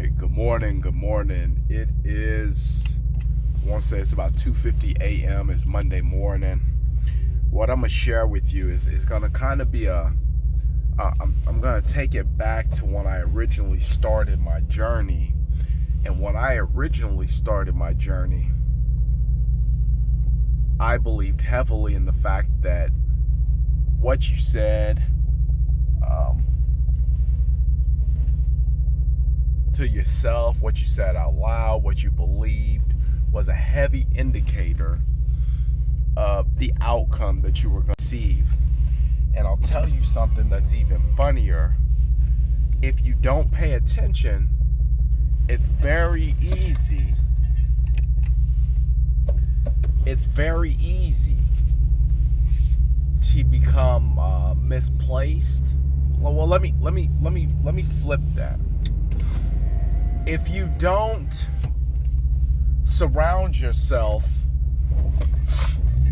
right, good morning, good morning. It is, I want to say it's about 2:50 a.m. It's Monday morning. What I'm going to share with you is going to kind of be I'm going to take it back to when I originally started my journey. And when I originally started my journey, I believed heavily in the fact that what you said to yourself, what you said out loud, what you believed was a heavy indicator of the outcome that you were going to receive. And I'll tell you something that's even funnier. If you don't pay attention, it's very easy. It's very easy to become misplaced. Well, let me flip that. If you don't surround yourself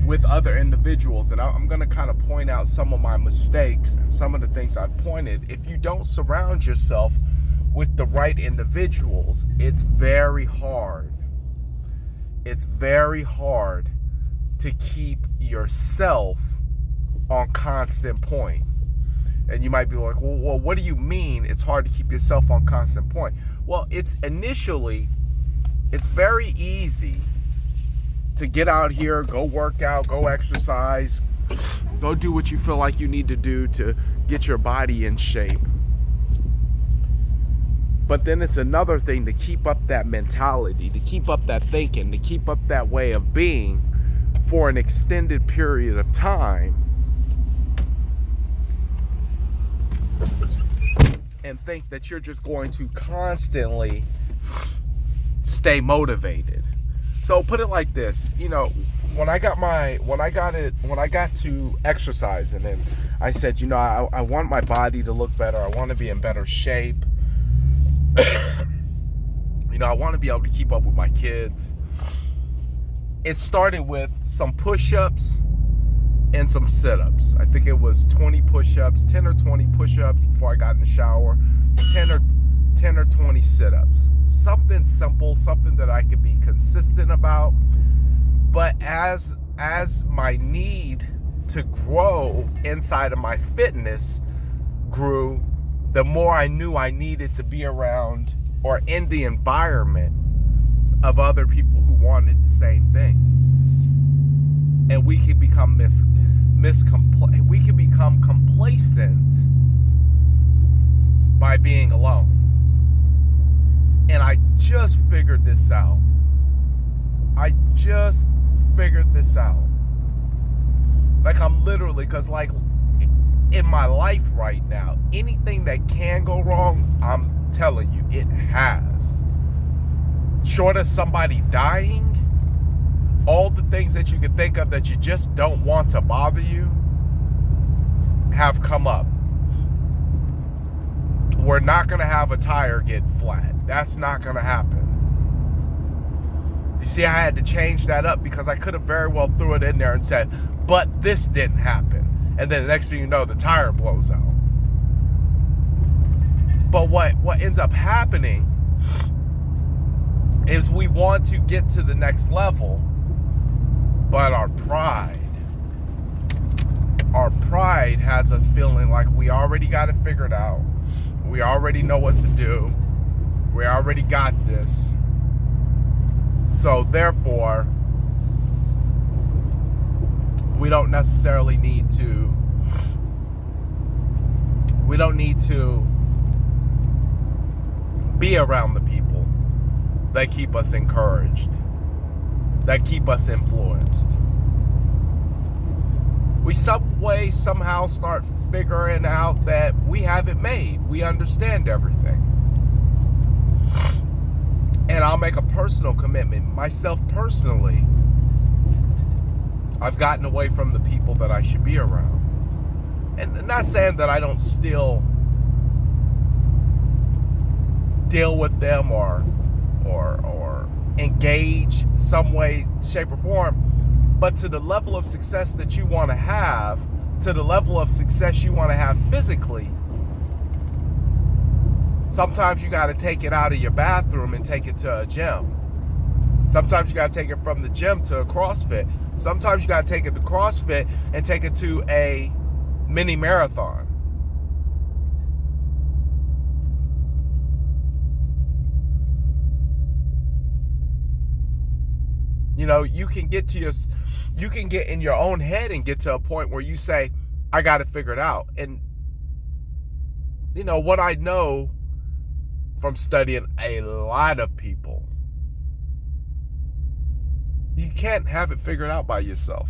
with other individuals, and I'm going to kind of point out some of my mistakes and some of the things I've pointed. If you don't surround yourself with the right individuals, it's very hard. It's very hard to keep yourself on constant point. And you might be like, well, what do you mean it's hard to keep yourself on constant point? Well, it's very easy to get out here, go work out, go exercise, go do what you feel like you need to do to get your body in shape. But then it's another thing to keep up that mentality, to keep up that thinking, to keep up that way of being for an extended period of time. And think that you're just going to constantly stay motivated. So put it like this, when I got to exercising, and I said, I want my body to look better. I want to be in better shape. I want to be able to keep up with my kids. It started with some push-ups and some sit-ups. I think it was 20 push-ups, 10 or 20 push-ups before I got in the shower, 10 or 20 sit-ups. Something simple, something that I could be consistent about. But as my need to grow inside of my fitness grew, the more I knew I needed to be around or in the environment of other people who wanted the same thing. And we can become complacent by being alone. And I just figured this out. Like, I'm literally, because like in my life right now, anything that can go wrong, I'm telling you, it has. Short of somebody dying, all the things that you can think of that you just don't want to bother you have come up. We're not going to have a tire get flat. That's not going to happen. You see, I had to change that up because I could have very well threw it in there and said, but this didn't happen. And then the next thing you know, the tire blows out. But what ends up happening is we want to get to the next level, but our pride has us feeling like we already got it figured out. We already know what to do. We already got this. So therefore, we don't necessarily need to be around the people that keep us encouraged, that keep us influenced. We somehow start figuring out that we have it made. We understand everything. And I'll make a personal commitment. Myself personally, I've gotten away from the people that I should be around. And not saying that I don't still deal with them or engage in some way, shape, or form, but to the level of success that you want to have, to the level of success you want to have physically, Sometimes you got to take it out of your bathroom and take it to a gym. Sometimes you got to take it from the gym to a CrossFit. Sometimes you got to take it to CrossFit and take it to a mini marathon. You know, you can get in your own head and get to a point where you say, I got to figure it out. And, you know, what I know from studying a lot of people, you can't have it figured out by yourself.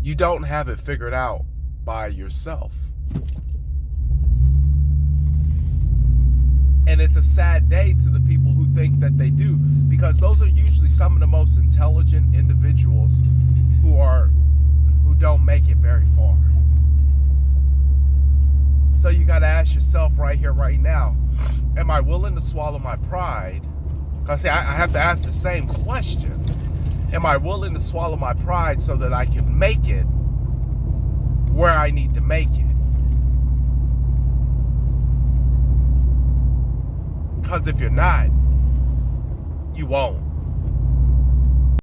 You don't have it figured out by yourself. And it's a sad day to the people who think that they do, because those are usually some of the most intelligent individuals who don't make it very far. So you got to ask yourself right here, right now, am I willing to swallow my pride? Because I have to ask the same question. Am I willing to swallow my pride so that I can make it where I need to make it? Because if you're not, you won't.